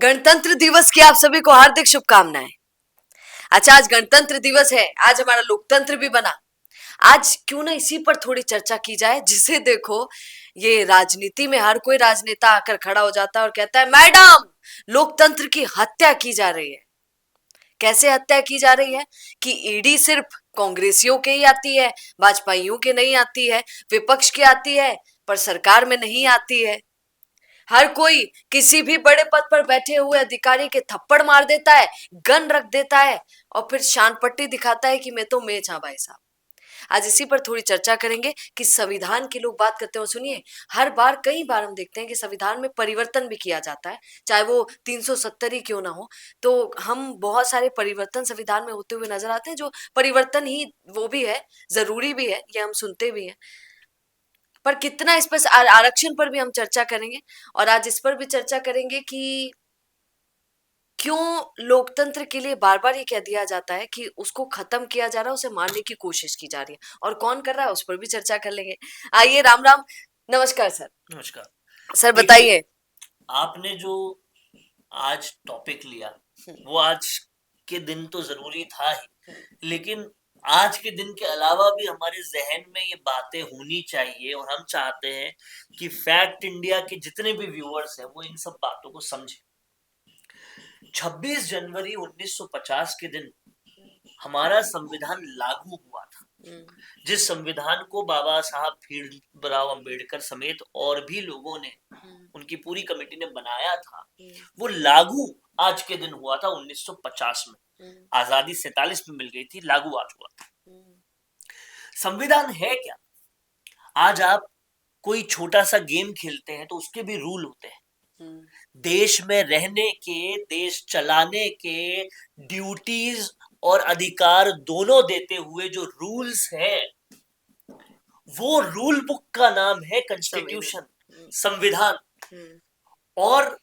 गणतंत्र दिवस की आप सभी को हार्दिक शुभकामनाएं। अच्छा, आज गणतंत्र दिवस है, आज हमारा लोकतंत्र भी बना। आज क्यों ना इसी पर थोड़ी चर्चा की जाए, जिसे देखो ये राजनीति में हर कोई राजनेता आकर खड़ा हो जाता है और कहता है मैडम, लोकतंत्र की हत्या की जा रही है। कैसे हत्या की जा रही है कि ईडी सिर्फ कांग्रेसियों के ही आती है, भाजपाइयों के नहीं आती है, विपक्ष की आती है पर सरकार में नहीं आती है। हर कोई किसी भी बड़े पद पर बैठे हुए अधिकारी के थप्पड़ मार देता है, गन रख देता है और फिर शान पट्टी दिखाता है कि मैं तो मेच हाँ भाई साहब। आज इसी पर थोड़ी चर्चा करेंगे कि संविधान की लोग बात करते हो। सुनिए, हर बार कई बार हम देखते हैं कि संविधान में परिवर्तन भी किया जाता है, चाहे वो 370 ही क्यों ना हो। तो हम बहुत सारे परिवर्तन संविधान में होते हुए नजर आते हैं, जो परिवर्तन ही वो भी है, जरूरी भी है, ये हम सुनते भी हैं। पर कितना इस पर आरक्षण पर भी हम चर्चा करेंगे। और आज इस पर भी चर्चा करेंगे कि क्यों लोकतंत्र के लिए बार बार ये कह दिया जाता है कि उसको खत्म किया जा रहा है, उसे मारने की कोशिश की जा रही है, और कौन कर रहा है उस पर भी चर्चा कर लेंगे। आइए, राम राम, नमस्कार सर। नमस्कार। सर देखिए, बताइए। आपने जो आज टॉपिक लिया वो आज के दिन तो जरूरी था ही, लेकिन आज के दिन के अलावा भी हमारे जहन में ये बातें होनी चाहिए और हम चाहते हैं कि फैक्ट इंडिया के जितने भी व्यूअर्स हैं वो इन सब बातों को समझें। 26 जनवरी 1950 के दिन हमारा संविधान लागू हुआ था, जिस संविधान को बाबा साहब भीमराव अंबेडकर समेत और भी लोगों ने, उनकी पूरी कमेटी ने बनाया था, वो लागू आज के दिन हुआ था 1950 में। आजादी 47 में मिल गई थी, लागू आज हुआ था। संविधान है क्या? आज आप कोई छोटा सा गेम खेलते हैं तो उसके भी रूल होते हैं। देश में रहने के, देश चलाने के ड्यूटीज और अधिकार दोनों देते हुए जो रूल्स है, वो रूल बुक का नाम है कॉन्स्टिट्यूशन, संविधान। और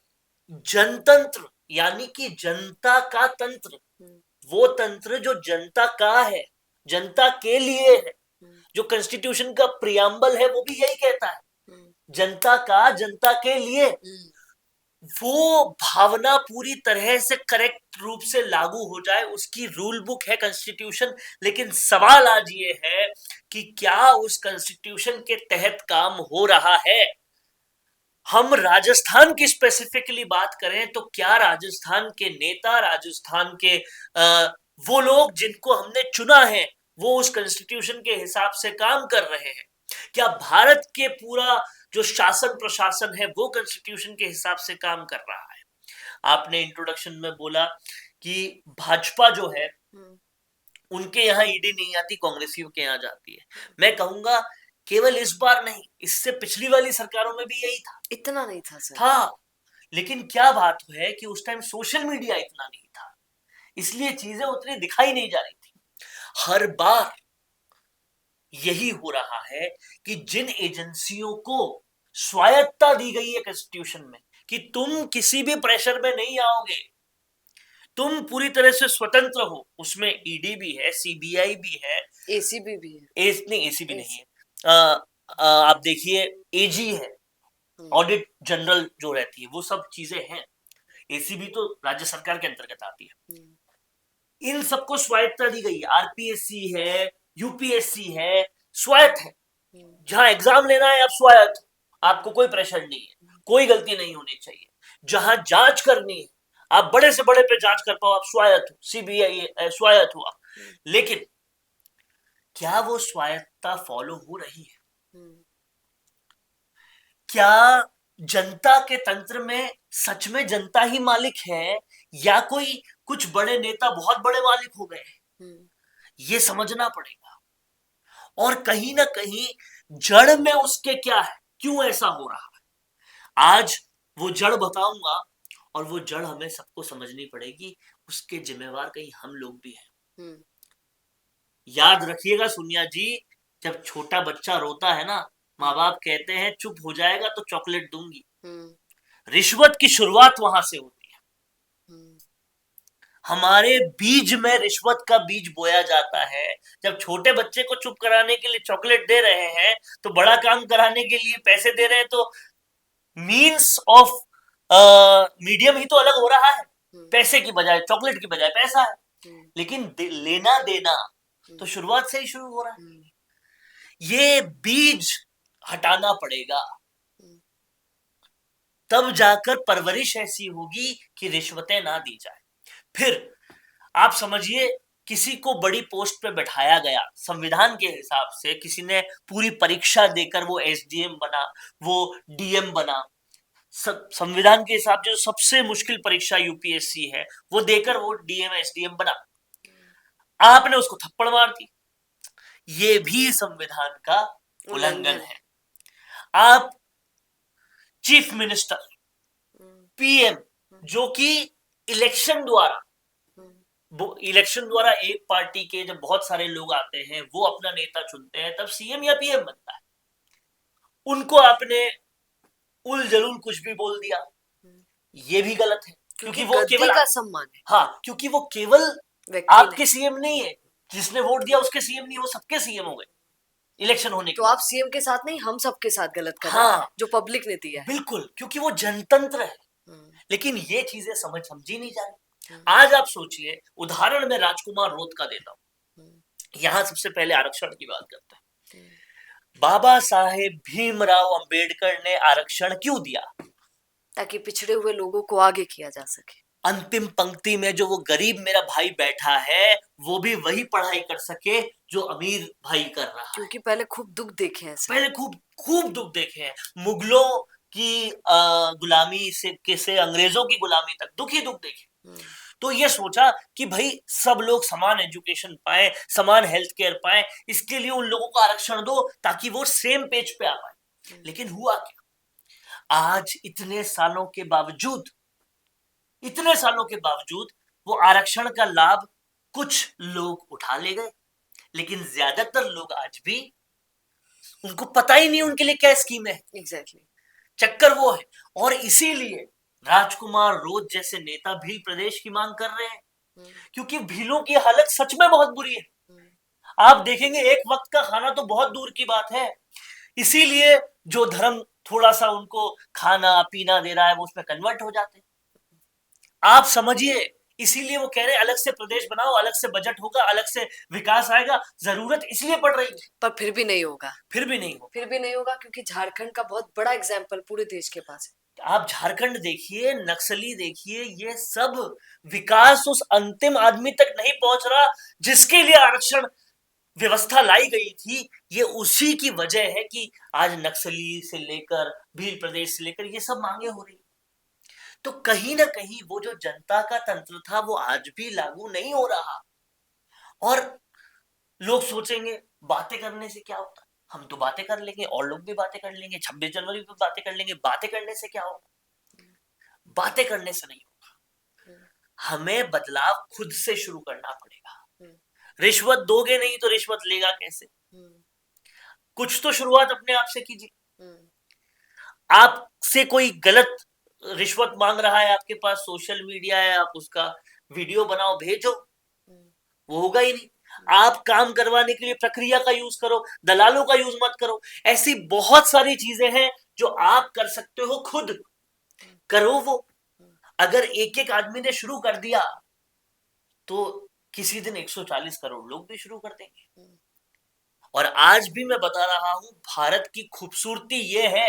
जनतंत्र यानी कि जनता का तंत्र, वो तंत्र जो जनता का है, जनता के लिए है। जो कॉन्स्टिट्यूशन का प्रियम्बल है वो भी यही कहता है, जनता का, जनता के लिए। वो भावना पूरी तरह से करेक्ट रूप से लागू हो जाए, उसकी रूल बुक है कॉन्स्टिट्यूशन। लेकिन सवाल आज ये है कि क्या उस कॉन्स्टिट्यूशन के तहत काम हो रहा है? हम राजस्थान की स्पेसिफिकली बात करें तो क्या राजस्थान के नेता, राजस्थान के वो लोग जिनको हमने चुना है, वो उस कॉन्स्टिट्यूशन के हिसाब से काम कर रहे हैं? क्या भारत के पूरा जो शासन प्रशासन है वो कॉन्स्टिट्यूशन के हिसाब से काम कर रहा है? आपने इंट्रोडक्शन में बोला कि भाजपा जो है उनके यहाँ ईडी नहीं आती, कांग्रेसियों के यहाँ जाती है। मैं कहूंगा केवल इस बार नहीं, इससे पिछली वाली सरकारों में भी यही था। इतना नहीं था सर। था, लेकिन क्या बात है कि उस टाइम सोशल मीडिया इतना नहीं था, इसलिए चीजें उतनी दिखाई नहीं जा रही थी। हर बार यही हो रहा है कि जिन एजेंसियों को स्वायत्तता दी गई है कॉन्स्टिट्यूशन में कि तुम किसी भी प्रेशर में नहीं आओगे, तुम पूरी तरह से स्वतंत्र हो, उसमें ईडी भी है, सीबीआई भी है, एसीबी भी है। नहीं, एसीबी नहीं है। आप देखिए, एजी है, ऑडिट जनरल जो रहती है, वो सब चीजें हैं। एसीबी तो राज्य सरकार के अंतर्गत आती है। इन सबको स्वायत्तता दी गई है। आरपीएससी है, यूपीएससी है, स्वायत्त है। जहां एग्जाम लेना है आप स्वायत्त, आपको कोई प्रेशर नहीं है, कोई गलती नहीं होनी चाहिए। जहां जांच करनी है, आप बड़े से बड़े पे जांच कर पाओ, आप स्वायत्त हो, सीबीआई स्वायत्त हुआ। लेकिन क्या वो स्वायत्तता फॉलो हो रही है? क्या जनता के तंत्र में सच में जनता ही मालिक है, या कोई कुछ बड़े नेता बहुत बड़े मालिक हो गए? ये समझना पड़ेगा। और कहीं ना कहीं जड़ में उसके क्या है, क्यों ऐसा हो रहा है, आज वो जड़ बताऊंगा। और वो जड़ हमें सबको समझनी पड़ेगी, उसके जिम्मेवार कहीं हम लोग भी हैं। याद रखिएगा सोनिया जी, जब छोटा बच्चा रोता है ना, माँ बाप कहते हैं चुप हो जाएगा तो चॉकलेट दूंगी। रिश्वत की शुरुआत वहां से होती है। हमारे बीज में रिश्वत का बीज बोया जाता है। जब छोटे बच्चे को चुप कराने के लिए चॉकलेट दे रहे हैं, तो बड़ा काम कराने के लिए पैसे दे रहे हैं, तो मीन्स ऑफ मीडियम ही तो अलग हो रहा है, पैसे की बजाय चॉकलेट की बजाय पैसा है, लेकिन लेना देना तो शुरुआत से ही शुरू हो रहा है। ये बीज हटाना पड़ेगा, तब जाकर परवरिश ऐसी होगी कि रिश्वतें ना दी जाए। फिर आप समझिए, किसी को बड़ी पोस्ट पे बैठाया गया संविधान के हिसाब से, किसी ने पूरी परीक्षा देकर वो एसडीएम बना, वो डीएम बना, संविधान के हिसाब से जो सबसे मुश्किल परीक्षा यूपीएससी है वो देकर वो डीएम एसडीएम बना, आपने उसको थप्पड़ मार दी, ये भी संविधान का उल्लंघन है। आप चीफ मिनिस्टर, पीएम, जो कि इलेक्शन द्वारा एक पार्टी के जब बहुत सारे लोग आते हैं, वो अपना नेता चुनते हैं, तब सीएम या पीएम बनता है, उनको आपने उल जलूल कुछ भी बोल दिया, ये भी गलत है, क्योंकि वो केवल का सम्मान है। हाँ, क्योंकि वो केवल आपके सीएम नहीं है, जिसने वोट दिया उसके सीएम नहीं, वो सबके सीएम हो गए इलेक्शन होने के। तो आप सीएम के साथ नहीं, हम सबके साथ गलत कर रहे हैं, जो पब्लिक ने दिया है। बिल्कुल, क्योंकि वो जनतंत्र है। लेकिन ये चीजें समझी नहीं जा रही। आज आप सोचिए, उदाहरण में राजकुमार रोत का देता हूं, यहां सबसे पहले आरक्षण की बात करते हैं। बाबा साहेब भीमराव अंबेडकर ने आरक्षण क्यों दिया? ताकि पिछड़े हुए लोगों को आगे किया जा सके। अंतिम पंक्ति में जो वो गरीब मेरा भाई बैठा है, वो भी वही पढ़ाई कर सके जो अमीर भाई कर रहा है। क्योंकि पहले खूब दुख देखे हैं, पहले खूब दुख देखे हैं, मुगलों की गुलामी से अंग्रेजों की गुलामी तक दुख ही दुख देखे। तो ये सोचा कि भाई सब लोग समान एजुकेशन पाए, समान हेल्थ केयर पाए, इसके लिए उन लोगों को आरक्षण दो ताकि वो सेम पेज पे आ पाए। लेकिन हुआ क्या? आज इतने सालों के बावजूद वो आरक्षण का लाभ कुछ लोग उठा ले गए, लेकिन ज्यादातर लोग आज भी, उनको पता ही नहीं उनके लिए क्या स्कीम है। एग्जैक्टली। चक्कर वो है, और इसीलिए राजकुमार रोत जैसे नेता भील प्रदेश की मांग कर रहे हैं, क्योंकि भीलों की हालत सच में बहुत बुरी है। आप देखेंगे, एक वक्त का खाना तो बहुत दूर की बात है, इसीलिए जो धर्म थोड़ा सा उनको खाना पीना दे रहा है वो उसमें कन्वर्ट हो जाते हैं। आप समझिए, इसीलिए वो कह रहे हैं अलग से प्रदेश बनाओ, अलग से बजट होगा, अलग से विकास आएगा, जरूरत इसलिए पड़ रही है। पर फिर भी नहीं होगा। फिर भी नहीं होगा, क्योंकि झारखंड का बहुत बड़ा एग्जाम्पल पूरे देश के पास है। आप झारखंड देखिए, नक्सली देखिए, ये सब विकास उस अंतिम आदमी तक नहीं पहुंच रहा जिसके लिए आरक्षण व्यवस्था लाई गई थी। ये उसी की वजह है कि आज नक्सली से लेकर भील प्रदेश से लेकर ये सब मांगे हो रही। तो कहीं ना कहीं वो जो जनता का तंत्र था वो आज भी लागू नहीं हो रहा। और लोग सोचेंगे बातें करने से क्या होता, हम तो बातें कर लेंगे और लोग भी बातें कर लेंगे, 26 जनवरी पे बातें कर लेंगे, बातें करने से क्या होगा? बातें करने से नहीं होगा, हमें बदलाव खुद से शुरू करना पड़ेगा। रिश्वत दोगे नहीं तो रिश्वत लेगा कैसे? कुछ तो शुरुआत अपने आप से कीजिए। आपसे कोई गलत रिश्वत मांग रहा है, आपके पास सोशल मीडिया है, आप उसका वीडियो बनाओ भेजो, वो होगा ही नहीं। आप काम करवाने के लिए प्रक्रिया का यूज करो, दलालों का यूज मत करो। ऐसी बहुत सारी चीजें हैं जो आप कर सकते हो, खुद करो वो। अगर एक एक आदमी ने शुरू कर दिया तो किसी दिन 140 करोड़ लोग भी शुरू कर देंगे। और आज भी मैं बता रहा हूं, भारत की खूबसूरती ये है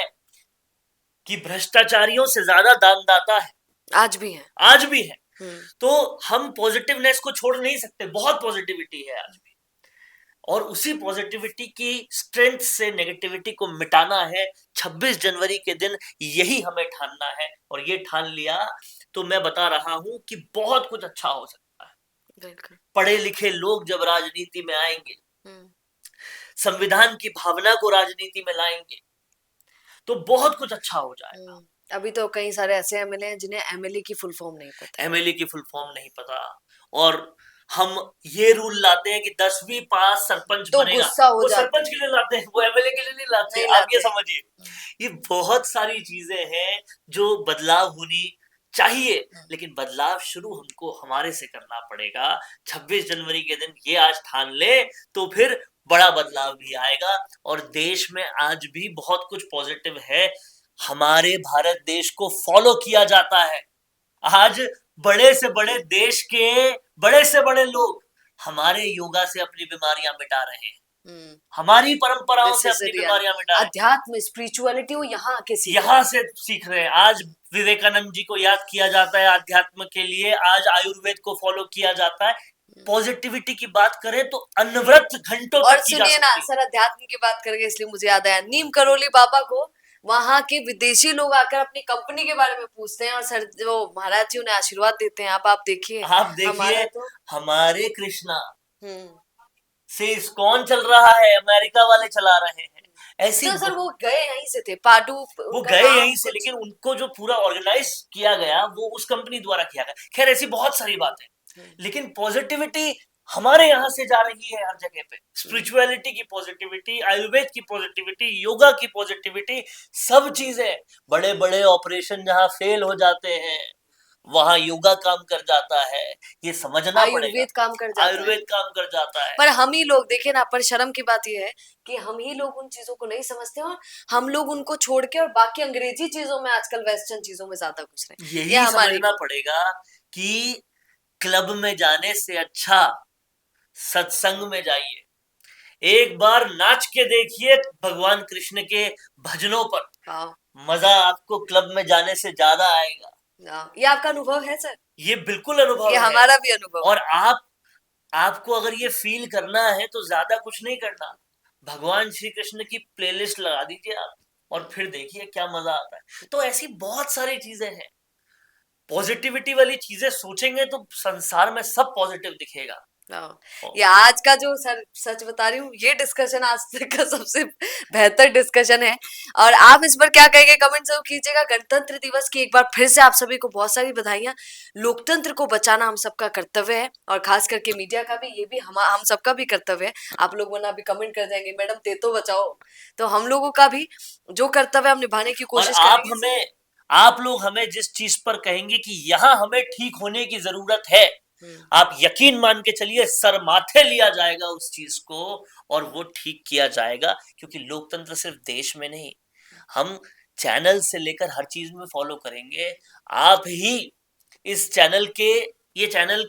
कि भ्रष्टाचारियों से ज्यादा दानदाता है। आज भी है। तो हम पॉजिटिवनेस को छोड़ नहीं सकते, बहुत पॉजिटिविटी है आज भी, और उसी पॉजिटिविटी की स्ट्रेंथ से नेगेटिविटी को मिटाना है। 26 जनवरी के दिन यही हमें ठानना है, और ये ठान लिया तो मैं बता रहा हूं कि बहुत कुछ अच्छा हो सकता है। पढ़े लिखे लोग जब राजनीति में आएंगे, संविधान की भावना को राजनीति में लाएंगे, तो बहुत कुछ अच्छा हो जाएगा। अभी तो कई सारे ऐसे एमएलए हैं जिन्हें एमएलए की फुल फॉर्म नहीं पता, और हम ये रूल लाते हैं कि 10वीं पास सरपंच तो बनेगा, वो सरपंच के लिए लाते हैं, वो एमएलए के लिए नहीं लाते। आप ये समझिए, ये बहुत सारी चीजें हैं जो बदलाव होनी चाहिए, लेकिन बदलाव शुरू हमको हमारे से करना पड़ेगा। 26 जनवरी के दिन ये आज ठान ले तो फिर बड़ा बदलाव भी आएगा, और देश में आज भी बहुत कुछ पॉजिटिव है। हमारे भारत देश को फॉलो किया जाता है। आज बड़े से बड़े देश के बड़े से बड़े लोग हमारे योगा से अपनी बीमारियां मिटा रहे हैं, हमारी परंपराओं से अपनी बीमारियां मिटा रहे हैं। अध्यात्म स्पिरिचुअलिटी वो यहाँ से सीख रहे हैं। आज विवेकानंद जी को याद किया जाता है अध्यात्म के लिए, आज आयुर्वेद को फॉलो किया जाता है। पॉजिटिविटी की बात करें तो अनवरत घंटों और तक की जा सुनिए ना सकती है। सर, अध्यात्म की बात करेंगे इसलिए मुझे याद आया, नीम करोली बाबा को वहां के विदेशी लोग आकर अपनी कंपनी के बारे में पूछते हैं और सर जो महाराज जी उन्हें आशीर्वाद देते हैं। आप देखिए हमारे कृष्णा से इस्कॉन चल रहा है, अमेरिका वाले चला रहे हैं। ऐसी तो सर वो गए यहीं से थे, पाडू वो गए यहीं से, लेकिन उनको जो पूरा ऑर्गेनाइज किया गया वो उस कंपनी द्वारा किया गया। खैर ऐसी बहुत सारी बातें, लेकिन पॉजिटिविटी हमारे यहाँ से जा रही है हर जगह पे। स्पिरिचुअलिटी की पॉजिटिविटी, आयुर्वेद की पॉजिटिविटी, योगा की पॉजिटिविटी, सब चीजें। बड़े बड़े ऑपरेशन जहाँ फेल हो जाते हैं वहां योगा काम कर जाता है, ये समझना पड़ेगा। आयुर्वेद काम कर जाता है। पर हम ही लोग देखिए ना, पर शर्म की बात यह है कि हम ही लोग उन चीजों को नहीं समझते और हम लोग उनको छोड़ के और बाकी अंग्रेजी चीजों में, आजकल वेस्टर्न चीजों में ज्यादा घुस रहे हैं। यही समझना पड़ेगा कि क्लब में जाने से अच्छा सत्संग में जाइए, एक बार नाच के देखिए भगवान कृष्ण के भजनों पर, मजा आपको क्लब में जाने से ज्यादा आएगा। ये आपका अनुभव है सर? ये बिल्कुल अनुभव ये हमारा भी अनुभव। और आपको अगर ये फील करना है तो ज्यादा कुछ नहीं करना, भगवान श्री कृष्ण की प्लेलिस्ट लगा दीजिए आप और फिर देखिए क्या मजा आता है। तो ऐसी बहुत सारी चीजें हैं, पॉजिटिविटी वाली चीजें सोचेंगे तो संसार में सब पॉजिटिव दिखेगा। ये आज का जो सर सच बता रही हूँ, ये डिस्कशन आज तक का सबसे बेहतर डिस्कशन है। और आप इस पर क्या कहेंगे कमेंट जरूर कीजिएगा। गणतंत्र दिवस की एक बार फिर से आप सभी को बहुत सारी बधाइयां। लोकतंत्र को बचाना हम सबका कर्तव्य है और खास करके मीडिया का भी, ये भी हम सबका भी कर्तव्य है। आप लोग वरना भी कमेंट कर देंगे मैडम ते तो बचाओ, तो हम लोगों का भी जो कर्तव्य हम निभाने की कोशिश करेंगे। आप लोग हमें जिस चीज पर कहेंगे कि यहाँ हमें ठीक होने की जरूरत है, आप यकीन मान के चलिए सर माथे लिया जाएगा उस चीज को और वो ठीक किया जाएगा। क्योंकि लोकतंत्र सिर्फ देश में नहीं, हम चैनल से लेकर हर चीज में फॉलो करेंगे। आप ही इस चैनल के, ये चैनल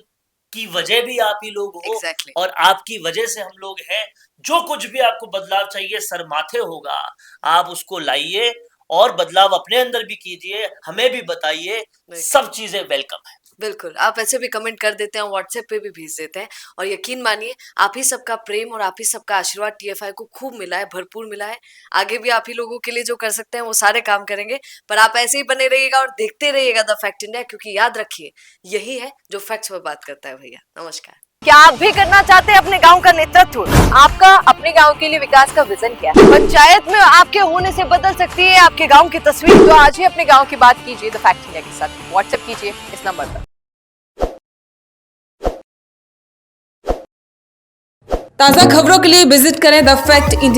की वजह भी आप ही लोग हो। और आपकी वजह से हम लोग हैं। जो कुछ भी आपको बदलाव चाहिए सर माथे होगा, आप उसको लाइए और बदलाव अपने अंदर भी कीजिए, हमें भी बताइए, सब चीजें वेलकम है। बिल्कुल, आप ऐसे भी कमेंट कर देते हैं, व्हाट्सएप पे भी भेज देते हैं और यकीन मानिए आप ही सबका प्रेम और आप ही सबका आशीर्वाद TFI को खूब मिला है, भरपूर मिला है। आगे भी आप ही लोगों के लिए जो कर सकते हैं वो सारे काम करेंगे। पर आप ऐसे ही बने रहिएगा और देखते रहिएगा द फैक्ट इंडिया, क्योंकि याद रखिए यही है जो फैक्ट्स पर बात करता है। भैया नमस्कार। क्या आप भी करना चाहते हैं अपने गांव का नेतृत्व? आपका अपने गांव के लिए विकास का विजन क्या है? पंचायत में आपके होने से बदल सकती है आपके गांव की तस्वीर। तो आज ही अपने गांव की बात कीजिए द फैक्ट इंडिया के साथ। व्हाट्सएप कीजिए इस नंबर पर। ताज़ा खबरों के लिए विजिट करें द फैक्ट इंडिया।